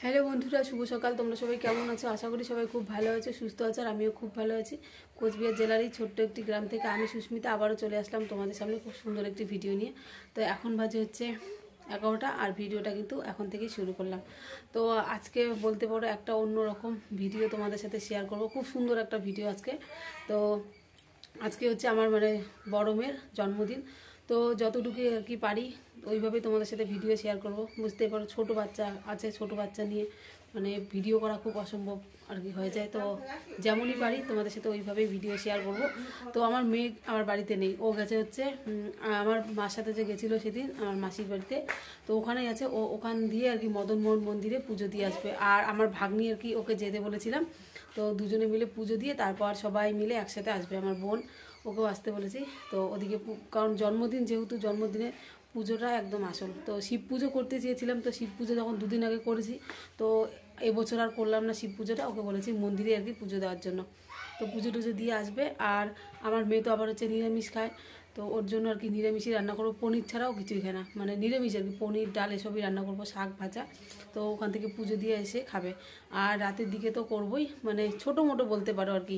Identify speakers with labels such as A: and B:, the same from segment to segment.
A: Hello বন্ধুরা, শুভ সকাল। তোমরা সবাই কেমন আছো? আশা করি সবাই খুব ভালো আছো, সুস্থ আছো। আর আমিও খুব ভালো আছি। কোচবিহার জেলারই ছোট্ট একটি গ্রাম থেকে আমি সুস্মিতা আবারও চলে আসলাম তোমাদের সামনে খুব সুন্দর একটি ভিডিও নিয়ে। তো এখন বাজে হচ্ছে 11টা, আর ভিডিওটা কিন্তু এখন থেকেই শুরু করলাম। তো আজকে বলতে পারো একটা অন্যরকম ভিডিও তোমাদের সাথে শেয়ার করব, খুব সুন্দর একটা ভিডিও আজকে। তো আজকে হচ্ছে আমার বড় মেয়ের জন্মদিন। তো যতটুকু আর কি পারি ওইভাবে তোমাদের সাথে ভিডিও শেয়ার করব। বুঝতেই পারো ছোটো বাচ্চা আছে, ছোটো বাচ্চা নিয়ে ভিডিও করা খুব অসম্ভব আর কি হয়ে যায়। তো যেমনই পারি তোমাদের সাথে ওইভাবেই ভিডিও শেয়ার করব। তো আমার মেয়ে আমার বাড়িতে নেই, ও গেছে হচ্ছে আমার মার সাথে যে গেছিলো সেদিন আমার মাসির বাড়িতে। তো ওখানেই আছে, ও ওখান দিয়ে আর কি মদনমোহন মন্দিরে পুজো দিয়ে আসবে। আর আমার ভাগ্নি আর কি ওকে যেতে বলেছিলাম। তো দুজনে মিলে পুজো দিয়ে তারপর সবাই মিলে একসাথে আসবে। আমার বোন ওকেও আসতে বলেছি। তো ওদিকে কারণ জন্মদিন, যেহেতু জন্মদিনে পুজোটা একদম আসল। তো শিব পুজো করতে চেয়েছিলাম, তো শিব পুজো যখন দুদিন আগে করেছি, তো এবছর আর করলাম না শিব পুজোটা। ওকে বলেছি মন্দিরে আর কি পুজো দেওয়ার জন্য। তো পুজো টুজো দিয়ে আসবে। আর আমার মেয়ে তো আবার হচ্ছে নিরামিষ খায়, তো ওর জন্য আর কি নিরামিষই রান্না করবো। পনির ছাড়াও কিছুই খায় না, নিরামিষ আর কি, পনির ডাল এসবই রান্না করবো, শাক ভাজা। তো ওখান থেকে পুজো দিয়ে এসে খাবে। আর রাতের দিকে তো করবোই, ছোটো মোটো বলতে পারো আর কি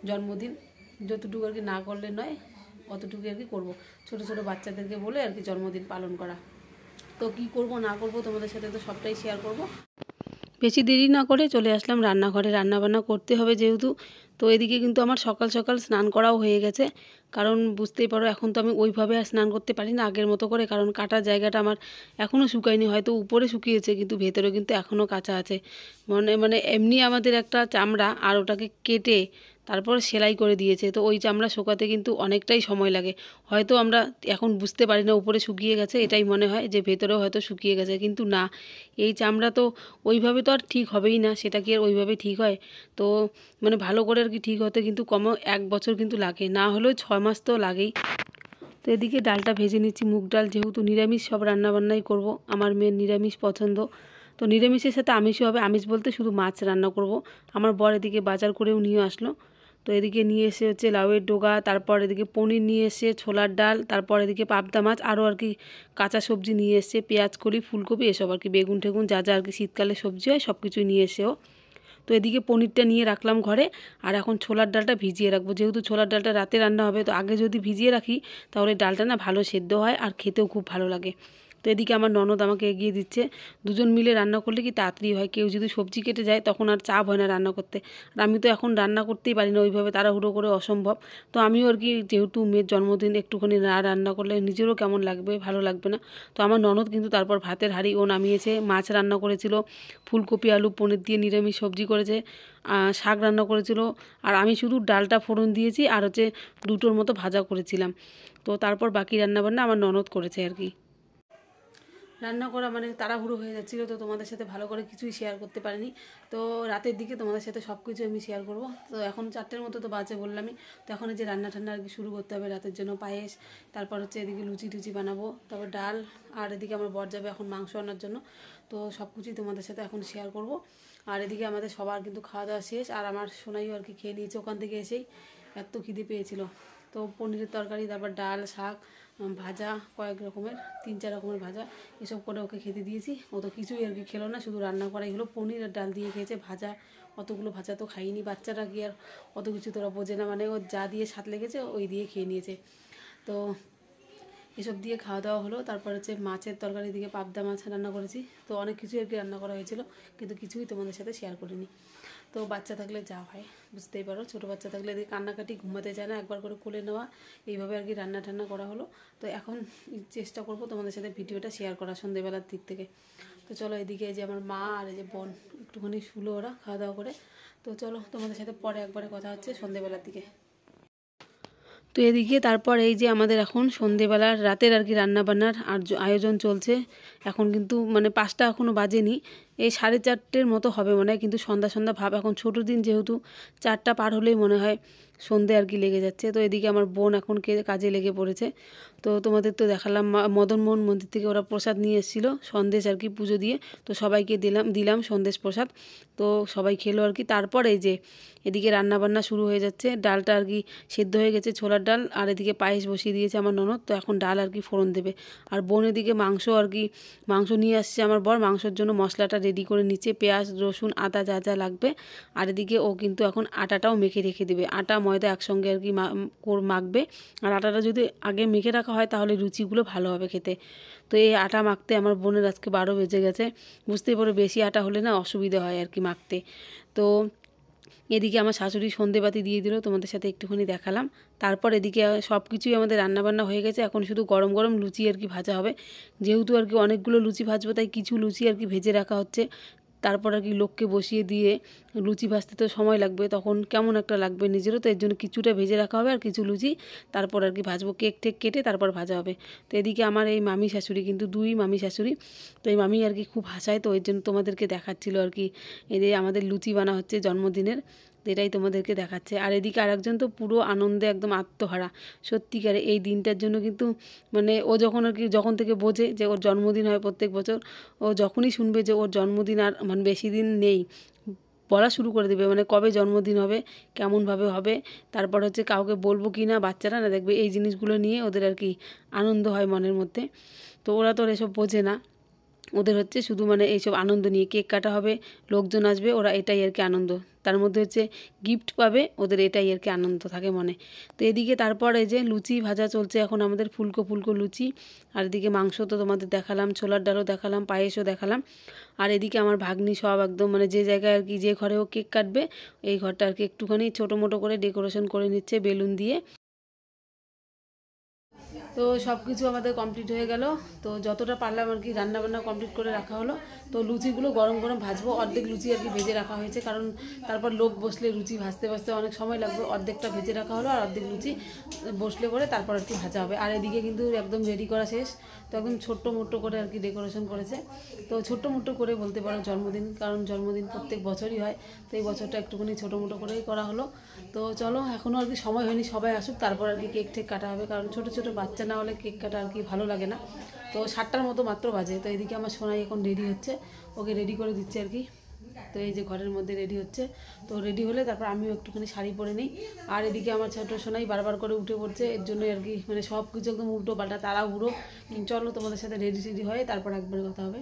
A: জন্মদিন, যতটুকু আর কি না করলে নয় অতটুকু আর কি করবো। ছোটো ছোটো বাচ্চাদেরকে বলে আর কি জন্মদিন পালন করা। তো কি করব না করব তোমাদের সাথে তো সবটাই শেয়ার করব। বেশি দেরি না করে চলে আসলাম রান্নাঘরে, রান্নাবান্না করতে হবে যেহেতু। তো এদিকে কিন্তু আমার সকাল সকাল স্নান করাও হয়ে গেছে। কারণ বুঝতেই পারো এখন তো আমি ওইভাবে আর স্নান করতে পারি না আগের মতো করে, কারণ কাটার জায়গাটা আমার এখনও শুকায়নি। হয়তো উপরে শুকিয়েছে কিন্তু ভেতরে কিন্তু এখনও কাঁচা আছে। এমনি আমাদের একটা চামড়া, আর ওটাকে কেটে তারপর সেলাই করে দিয়েছে। তো ওই চামড়া শোকাতে কিন্তু অনেকটাই সময় লাগে। হয়তো আমরা এখন বুঝতে পারি না উপরে শুকিয়ে গেছে, এটাই মনে হয় যে ভেতরেও হয়তো শুকিয়ে গেছে, কিন্তু না, এই চামড়া তো ওইভাবে তো আর ঠিক হবেই না। সেটা কি আর ওইভাবে ঠিক হয়? তো ভালো করে আর কি ঠিক হতে কিন্তু কমও 1 বছর কিন্তু লাগে, না হলেও 6 মাস তো লাগেই। তো এদিকে ডালটা ভেজে নিচ্ছি, মুগ ডাল, যেহেতু নিরামিষ সব রান্নাবান্নাই করব। আমার মেয়ের নিরামিষ পছন্দ। তো নিরামিষের সাথে আমিষও হবে, আমিষ বলতে শুধু মাছ রান্না করব। আমার বর এদিকে বাজার করেও নিয়ে আসলো। তো এদিকে নিয়ে এসে হচ্ছে লাউয়ের ডগা, তারপর এদিকে পনির নিয়ে এসে, ছোলার ডাল, তারপর এদিকে পাবদা মাছ, আরও আর কি কাঁচা সবজি নিয়ে এসছে, পেঁয়াজ কলি, ফুলকপি, এসব আর কি, বেগুন টেগুন, যা যা আর কি শীতকালে সবজি হয় সব কিছুই নিয়ে এসেও। তো এদিকে পনিরটা নিয়ে রাখলাম ঘরে। আর এখন ছোলার ডালটা ভিজিয়ে রাখবো, যেহেতু ছোলার ডালটা রাতে রান্না হবে। তো আগে যদি ভিজিয়ে রাখি তাহলে ডালটা না ভালো সেদ্ধ হয় আর খেতেও খুব ভালো লাগে। তো এদিকে আমার ননদ আমাকে এগিয়ে দিচ্ছে। দুজন মিলে রান্না করলে কি তাড়াতাড়ি হয়, কেউ যদি সবজি কেটে যায় তখন আর চাপ হয় না রান্না করতে। আর আমি তো এখন রান্না করতেই পারি না ওইভাবে, তাড়াহুড়ো করে অসম্ভব। তো আমিও আর কি, যেহেতু মেয়ের জন্মদিন, একটুখানি না রান্না করলে নিজেরও কেমন লাগবে, ভালো লাগবে না। তো আমার ননদ কিন্তু তারপর ভাতের হাঁড়ি ও নামিয়েছে, মাছ রান্না করেছিল, ফুলকপি আলু পনির দিয়ে নিরামিষ সবজি করেছে, শাক রান্না করেছিল। আর আমি শুধু ডালটা ফোড়ন দিয়েছি আর হচ্ছে দুটোর মতো ভাজা করেছিলাম। তো তারপর বাকি রান্নাবান্না আমার ননদ করেছে আর কি। রান্না করা তাড়াহুড়ো হয়ে যাচ্ছিলো, তো তোমাদের সাথে ভালো করে কিছুই শেয়ার করতে পারিনি। তো রাতের দিকে তোমাদের সাথে সব কিছু আমি শেয়ার করব। তো এখন 4টের মতো তো বাজে বললামই। তো এখন এই যে রান্না ঠান্না আর কি শুরু করতে হবে, রাতের জন্য পায়েস, তারপর হচ্ছে এদিকে লুচি টুচি বানাবো, তারপর ডাল। আর এদিকে আমার বর যাবে এখন মাংস আনার জন্য। তো সব কিছুই তোমাদের সাথে এখন শেয়ার করব। আর এদিকে আমাদের সবার কিন্তু খাওয়া দাওয়া শেষ, আর আমার সোনাইও আর কি খেয়ে নিয়েছে ওখান থেকে এসেই, এত খিদে পেয়েছিল। তো পনিরের তরকারি, তারপর ডাল, শাক, ভাজা, কয়েক রকমের 3-4 রকমের ভাজা, এসব করে ওকে খেতে দিয়েছি। ও তো কিছুই আর কি খেলো না, শুধু রান্না করাই হলো, পনির আর ডাল দিয়ে খেয়েছে। ভাজা, অতগুলো ভাজা তো খাইনি। বাচ্চারা কি আর অত কিছু তোরা বোঝে না, ও যা দিয়ে স্বাদ লেগেছে ওই দিয়ে খেয়ে নিয়েছে। তো এসব দিয়ে খাওয়া দাওয়া হলো। তারপর হচ্ছে মাছের তরকারি, দিকে পাবদা মাছ রান্না করেছি। তো অনেক কিছুই আর কি রান্না করা হয়েছিল, কিন্তু কিছুই তোমাদের সাথে শেয়ার করিনি। তো বাচ্চা থাকলে যা হয় বুঝতেই পারো, ছোটো বাচ্চা থাকলে এদিকে কান্নাকাটি, ঘুমাতে চায় না, একবার করে কোলে নেওয়া, এইভাবে আর কি রান্না টান্না করা হলো। তো এখন চেষ্টা করব তোমাদের সাথে ভিডিওটা শেয়ার করা সন্ধ্যেবেলার দিক থেকে। তো চলো, এদিকে এই যে আমার মা আর এই যে বোন একটুখানি শুলো ওরা খাওয়া দাওয়া করে। তো চলো তোমাদের সাথে পরে একবারে কথা হচ্ছে সন্ধ্যেবেলার দিকে। তো এদিকে তারপর এই যে আমাদের এখন সন্ধেবেলার রাতের আর কি রান্নাবান্নার আর আয়োজন চলছে। এখন কিন্তু 5টা এখনও বাজেনি, এই 4:30 মতো হবে মনে হয়, কিন্তু সন্ধ্যা সন্ধ্যা ভাব। এখন ছোটো দিন যেহেতু 4টা পার হলেই মনে হয় সন্ধে আর কি লেগে যাচ্ছে। তো এদিকে আমার বোন এখন কাজে লেগে পড়েছে। তো তোমাদের তো দেখালাম মদনমোহন মন্দির থেকে ওরা প্রসাদ নিয়ে এসেছিলো, সন্দেশ আর কি পুজো দিয়ে। তো সবাইকে দিলাম সন্দেশ প্রসাদ। তো সবাই খেলো আর কি। তারপর এই যে এদিকে রান্নাবান্না শুরু হয়ে যাচ্ছে। ডালটা আর কি সেদ্ধ হয়ে গেছে, ছোলার ডাল, আর এদিকে পায়েস বসিয়ে দিয়েছে আমার ননদ। তো এখন ডাল আর কি ফোড়ন দেবে। আর বোন এদিকে মাংস আর কি, মাংস নিয়ে আসছে আমার বর, মাংসের জন্য মশলাটা রেডি করে নিচ্ছে, পেঁয়াজ রসুন আদা যা যা লাগবে। আর এদিকে ও কিন্তু এখন আটাটাও মেখে রেখে দেবে, আটা ময়দা একসঙ্গে আর কি মাখবে। আর আটাটা যদি আগে মেখে রাখা হয় তাহলে লুচিগুলো ভালো হবে খেতে। তো এই আটা মাখতে আমার বোনের আজকে 12 বেজে গেছে। বুঝতেই পারো বেশি আটা হলে না অসুবিধা হয় আর কি মাখতে। তো এদিকে আমার শাশুড়ি সন্ধেবাতি দিয়ে দিল, তোমাদের সাথে একটুখানি দেখালাম। তারপর এদিকে সব কিছুই আমাদের রান্নাবান্না হয়ে গেছে, এখন শুধু গরম গরম লুচি আর কি ভাজা হবে। যেহেতু আর কি অনেকগুলো লুচি ভাজবো তাই কিছু লুচি আর কি ভেজে রাখা হচ্ছে। তারপর আর কি লোককে বসিয়ে দিয়ে লুচি ভাজতে তো সময় লাগবে, তখন কেমন একটা লাগবে নিজেরও, তো এর জন্য কিছুটা ভেজে রাখা হবে আর কিছু লুচি তারপর আর কি ভাজবো, কেক টেক কেটে তারপর ভাজা হবে। তো এদিকে আমার এই মামি শাশুড়ি, কিন্তু দুই মামি শাশুড়ি, তো এই মামি আর কি খুব হাসায়, তো এর জন্য তোমাদেরকে দেখাচ্ছিল আর কি। এই যে আমাদের লুচি বানা হচ্ছে জন্মদিনের, এটাই তোমাদেরকে দেখাচ্ছে। আর এদিকে আরেকজন তো পুরো আনন্দে একদম আত্মহারা, সত্যিকারে এই দিনটার জন্য কিন্তু মানে ও যখন আর কি যখন থেকে বোঝে যে ওর জন্মদিন হয় প্রত্যেক বছর, ও যখনই শুনবে যে ওর জন্মদিন আর মানে বেশি দিন নেই, বলা শুরু করে দেবে মানে কবে জন্মদিন হবে, কেমনভাবে হবে, তারপর হচ্ছে কাউকে বলবো কি না, বাচ্চারা না দেখবে এই জিনিসগুলো নিয়ে ওদের আর কি আনন্দ হয় মনের মধ্যে। তো ওরা তো আর এসব বোঝে না, ওদের হচ্ছে শুধু মানে এইসব আনন্দ নিয়ে কেক কাটা হবে, লোকজন আসবে, ওরা এটাই আর কি আনন্দ। তার মধ্যে হচ্ছে গিফট পাবে, ওদের এটাই আর কি আনন্দ থাকে মনে। তো এদিকে তারপর এই যে লুচি ভাজা চলছে এখন আমাদের, ফুলকো ফুলকো লুচি। আর এদিকে মাংস তো তোমাদের দেখালাম, ছোলার ডালও দেখালাম, পায়েসও দেখালাম। আর এদিকে আমার ভাগ্নি সব একদম মানে যে জায়গায় আর কি যে ঘরে ও কেক কাটবে এই ঘরটা আর কি একটুখানি ছোটো মোটো করে ডেকোরেশন করে নিচ্ছে বেলুন দিয়ে। তো সব কিছু আমাদের কমপ্লিট হয়ে গেল। তো যতটা পারলাম আর কি রান্নাবান্না কমপ্লিট করে রাখা হলো। তো লুচিগুলো গরম গরম ভাজবো, অর্ধেক লুচি আর কি ভেজে রাখা হয়েছে, কারণ তারপর লোক বসলে লুচি ভাজতে ভাজতে অনেক সময় লাগবে। অর্ধেকটা ভেজে রাখা হলো আর অর্ধেক লুচি বসলে পরে তারপর আর কি ভাজা হবে। আর এদিকে কিন্তু একদম রেডি করা শেষ, তো একদম ছোট্ট মোট্টো করে আর কি ডেকোরেশন করেছে। তো ছোট্ট মোট্টো করে বলতে পারো জন্মদিন, কারণ জন্মদিন প্রত্যেক বছরই হয়, তো এই বছরটা একটুখানি ছোটো মোটো করেই করা হলো। তো চলো, এখনও আর কি সময় হয়নি, সবাই আসুক তারপর আর কি কেক টেক কাটা হবে, কারণ ছোটো ছোটো বাচ্চা না হলে কেক কাটা আর কি ভালো লাগে না। তো 7টার মতো মাত্র বাজে। তো এদিকে আমার সোনাই এখন রেডি হচ্ছে, ওকে রেডি করে দিচ্ছে আর কি। তো এই যে ঘরের মধ্যে রেডি হচ্ছে, তো রেডি হলে তারপর আমিও একটুখানি শাড়ি পরে নিই। আর এদিকে আমার ছোট সোনাই বারবার করে উঠে পড়ছে, এর জন্য আর কি মানে সব কিছু একদম উল্টো পাল্টা তাড়াহুড়ো। চলো তোমাদের সাথে রেডি টেডি হয়ে তারপর একবার কথা হবে।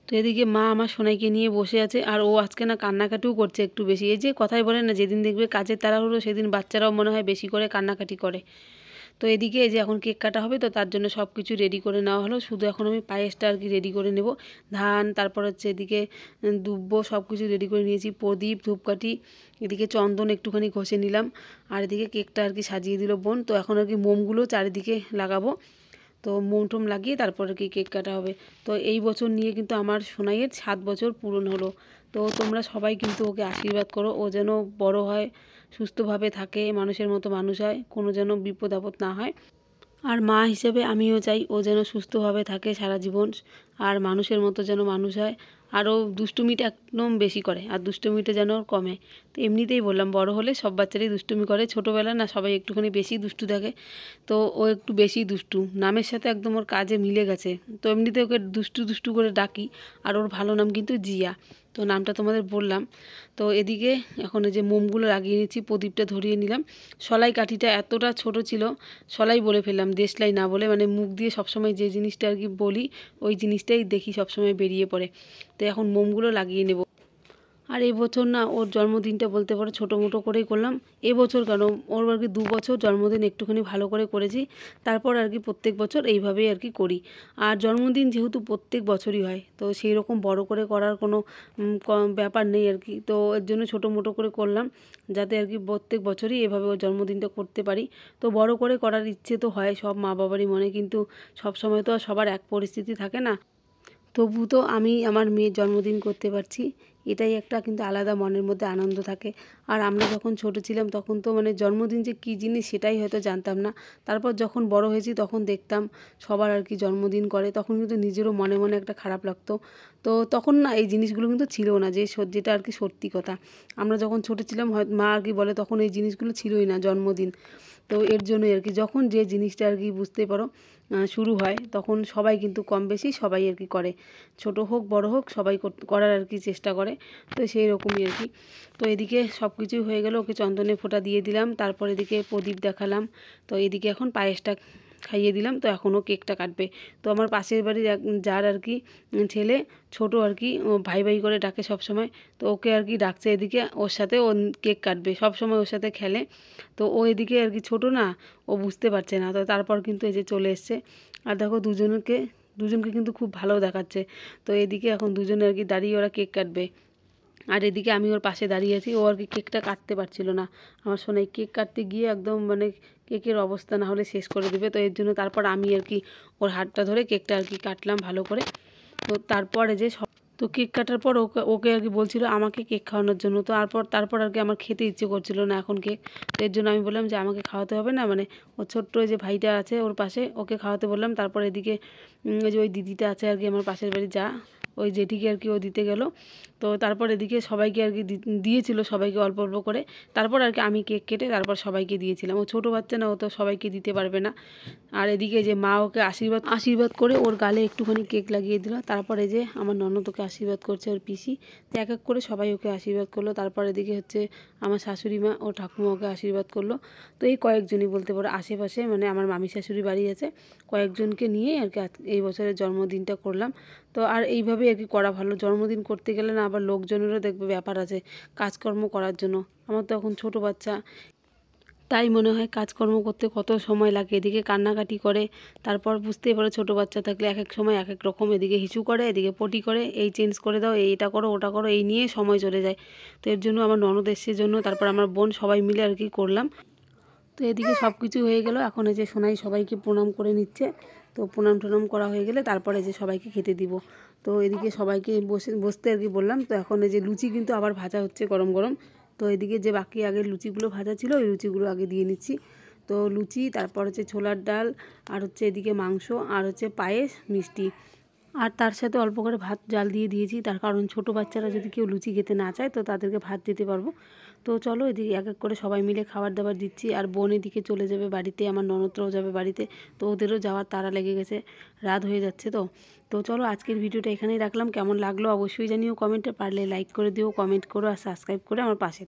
A: তো এদিকে মা আমার সোনাইকে নিয়ে বসে আছে, আর ও আজকে না কান্নাকাটিও করছে একটু বেশি। এই যে কথাই বলে না, যেদিন দেখবে কাজের তাড়াহুড়ো সেদিন বাচ্চারাও মনে হয় বেশি করে কান্নাকাটি করে। তো এদিকে এই যে এখন কেক কাটা হবে, তো তার জন্য সব কিছু রেডি করে নেওয়া হলো, শুধু এখন আমি পায়েসটা আর কি রেডি করে নেব। ধান, তারপর হচ্ছে এদিকে দুব্বো সব কিছু রেডি করে নিয়েছি, প্রদীপ ধূপকাঠি, এদিকে চন্দন একটুখানি ঘষে নিলাম। আর এদিকে কেকটা আর কি সাজিয়ে দিল বোন। তো এখন আর কি মোমগুলো চারিদিকে লাগাবো, তো মোম টোম লাগিয়ে তারপর আর কি কেক কাটা হবে। তো এই বছর নিয়ে কিন্তু আমার সোনাইয়ের 7 বছর পূরণ হলো। তো তোমরা সবাই কিন্তু ওকে আশীর্বাদ করো, ও যেন বড় হয়, সুস্থভাবে থাকে, মানুষের মতো মানুষ হয়, কোনো যেন বিপদ আপদ না হয়। আর মা হিসেবে আমিও চাই ও যেন সুস্থভাবে থাকে সারা জীবন, আর মানুষের মতো যেন মানুষ হয়। আরও দুষ্টুমিটা একদম বেশি করে, আর দুষ্টুমিটা যেন ওর কমে। তো এমনিতেই বললাম, বড় হলে সব বাচ্চারাই দুষ্টুমি করে, ছোটোবেলা না সবাই একটুখানি বেশি দুষ্টু থাকে। তো ও একটু বেশি দুষ্টু, নামের সাথে একদম ওর কাজে মিলে গেছে। তো এমনিতে ওকে দুষ্টু দুষ্টু করে ডাকি, আর ওর ভালো নাম কিন্তু জিয়া, তো নামটা তোমাদের বললাম। তো এদিকে এখন এই যে মোমগুলো লাগিয়ে নিচ্ছি, প্রদীপটা ধরিয়ে নিলাম। সলাই কাঠিটা এতটা ছোট ছিল, সলাই বলে ফেললাম, দেশলাই না বলে, মানে মুখ দিয়ে সবসময় যে জিনিসটা আর কি বলি ওই জিনিসটাই দেখি সবসময় বেরিয়ে পড়ে। তো এখন মোমগুলো লাগিয়ে নেব। আর এবছর না ওর জন্মদিনটা বলতে পারো ছোটো মোটো করেই করলাম। এবছর কেন, ওর আর কি 2 বছর জন্মদিন একটুখানি ভালো করে করেছি, তারপর আর কি প্রত্যেক বছর এইভাবেই আর কি করি। আর জন্মদিন যেহেতু প্রত্যেক বছরই হয়, তো সেই রকম বড় করে করার কোনো ব্যাপার নেই আর কি। তো এর জন্য ছোটো মোটো করে করলাম, যাতে আর কি প্রত্যেক বছরই এভাবে ওর জন্মদিনটা করতে পারি। তো বড় করে করার ইচ্ছে তো হয় সব মা বাবারই মনে, কিন্তু সব সময় তো আর সবার এক পরিস্থিতি থাকে না। তবু তো আমি আমার মেয়ের জন্মদিন করতে পারছি, এটাই একটা কিন্তু আলাদা মনের মধ্যে আনন্দ থাকে। আর আমরা যখন ছোট ছিলাম তখন তো মানে জন্মদিন যে কী জিনিস সেটাই হয়তো জানতাম না। তারপর যখন বড় হয়েছি তখন দেখতাম সবার আর কি জন্মদিন করে, তখন কিন্তু নিজেরও মনে মনে একটা খারাপ লাগতো। তো তখন না এই জিনিসগুলো কিন্তু ছিল না, যেটা আর কি সত্যি কথা। আমরা যখন ছোট ছিলাম মা আর কি বলে তখন এই জিনিসগুলো ছিলই না জন্মদিন। তো এর জন্যই আর কি যখন যে জিনিসটা আর কি বুঝতে পারো শুরু হয়, তখন সবাই কিন্তু কম বেশি সবাই আর কি করে, ছোট হোক বড় হোক সবাই করার আর কি চেষ্টা করে। তো সেই রকমই আর কি। তো এদিকে সব কিছুই হয়ে গেল, ওকে চন্দনে ফোঁটা দিয়ে দিলাম, তারপর এদিকে প্রদীপ দেখালাম। তো এদিকে এখন পায়েসটা খাইয়ে দিলাম। তো এখনও কেকটা কাটবে। তো আমার পাশের বাড়ির যার আর কি ছেলে ছোট আর কি, ও ভাই ভাই করে ডাকে সব সময়। তো ওকে আর কি ডাকছে এদিকে, ওর সাথে ও কেক কাটবে, সব সময় ওর সাথে খেলে। তো ও এদিকে আর কি ছোটো না, ও বুঝতে পারছে না। তো তারপর কিন্তু এই যে চলে এসছে। আর দেখো দুজনকে কিন্তু খুব ভালো দেখাচ্ছে। তো এদিকে এখন দুজনে আর কি দাঁড়িয়ে ওরা কেক কাটবে। আর এদিকে আমি ওর পাশে দাঁড়িয়ে আছি। ও আর কি কেকটা কাটতে পারছিল না। আমার সোনাই কেক কাটতে গিয়ে একদম মানে কেকের অবস্থা না হলে শেষ করে দেবে। তো এর জন্য তারপর আমি আর কি ওর হাতটা ধরে কেকটা আর কি কাটলাম ভালো করে। তো তারপরে যে তো কেক কাটার পর ওকে আর কি বলছিল আমাকে কেক খাওয়ানোর জন্য। তো তারপর আর কি আমার খেতে ইচ্ছে করছিল না এখন কেক। তো এর জন্য আমি বললাম যে আমাকে খাওয়াতে হবে না, মানে ওর ছোট্ট যে ভাইটা আছে ওর পাশে, ওকে খাওয়াতে বললাম। তারপর এদিকে ওই যে ওই দিদিটা আছে আর কি আমার পাশের বাড়ি যা, ওই জেঠিকে আর কি ও দিতে গেল। তো তারপর এদিকে সবাইকে আর কি দিয়েছিল, সবাইকে অল্প অল্প করে। তারপর আর কি আমি কেক কেটে তারপর সবাইকে দিয়েছিলাম। ও ছোটো বাচ্চা না, ও তো সবাইকে দিতে পারবে না। আর এদিকে যে মা ওকে আশীর্বাদ করে ওর গালে একটুখানি কেক লাগিয়ে দিল। তারপরে যে আমার ননদ ওকে আশীর্বাদ করছে, ওর পিসি। তো এক এক করে সবাই ওকে আশীর্বাদ করলো। তারপর এদিকে হচ্ছে আমার শাশুড়ি মা ও ঠাকুমা ওকে আশীর্বাদ করলো। তো এই কয়েকজনই বলতে পারো আশেপাশে, মানে আমার মামি শাশুড়ি বাড়ি আছে, কয়েকজনকে নিয়ে আর কি এই বছরের জন্মদিনটা করলাম। তো আর এইভাবেই আর কি করা ভালো। জন্মদিন করতে গেলে না আবার লোকজনেরও দেখবে ব্যাপার আছে কাজকর্ম করার জন্য। আমার তো এখন ছোটো বাচ্চা, তাই মনে হয় কাজকর্ম করতে কত সময় লাগে। এদিকে কান্নাকাটি করে, তারপর বুঝতেই পারো ছোটো বাচ্চা থাকলে এক এক সময় এক এক রকম, এদিকে হিচু করে, এদিকে পটি করে, এই চেঞ্জ করে দাও, এইটা করো ওটা করো, এই নিয়ে সময় চলে যায়। তো এর জন্য আমার ননদ এসের জন্য, তারপর আমার বোন সবাই মিলে আর কি করলাম। তো এদিকে সব কিছু হয়ে গেল। এখন এই যে সোনাই সবাইকে প্রণাম করে নিচ্ছে। তো প্রণাম করা হয়ে গেলে তারপরে যে সবাইকে খেতে দিব। তো এদিকে সবাইকে বসতে আর কি বললাম। তো এখন এই যে লুচি কিন্তু আবার ভাজা হচ্ছে গরম গরম। তো এদিকে যে বাকি আগের লুচিগুলো ভাজা ছিল, ওই লুচিগুলো আগে দিয়ে নিচ্ছি। তো লুচি, তারপর হচ্ছে ছোলার ডাল, আর হচ্ছে এদিকে মাংস, আর হচ্ছে পায়েস, মিষ্টি, আর তার সাথে অল্প করে ভাত জাল দিয়ে দিয়েছি। তার কারণ ছোটো বাচ্চারা যদি কেউ লুচি খেতে না চায় তো তাদেরকে ভাত দিতে পারবো। তো চলো এদিকে এক এক করে সবাই মিলে খাবার দাবার দিচ্ছি। আর বোন এদিকে চলে যাবে বাড়িতে, আমার ননদরাও যাবে বাড়িতে। তো ওদেরও যাওয়ার তাড়া লেগে গেছে, রাত হয়ে যাচ্ছে। তো চলো আজকের ভিডিওটা এখানেই রাখলাম। কেমন লাগলো অবশ্যই জানিও কমেন্টে, পারলে লাইক করে দিও, কমেন্ট করো আর সাবস্ক্রাইব করে আমার পাশে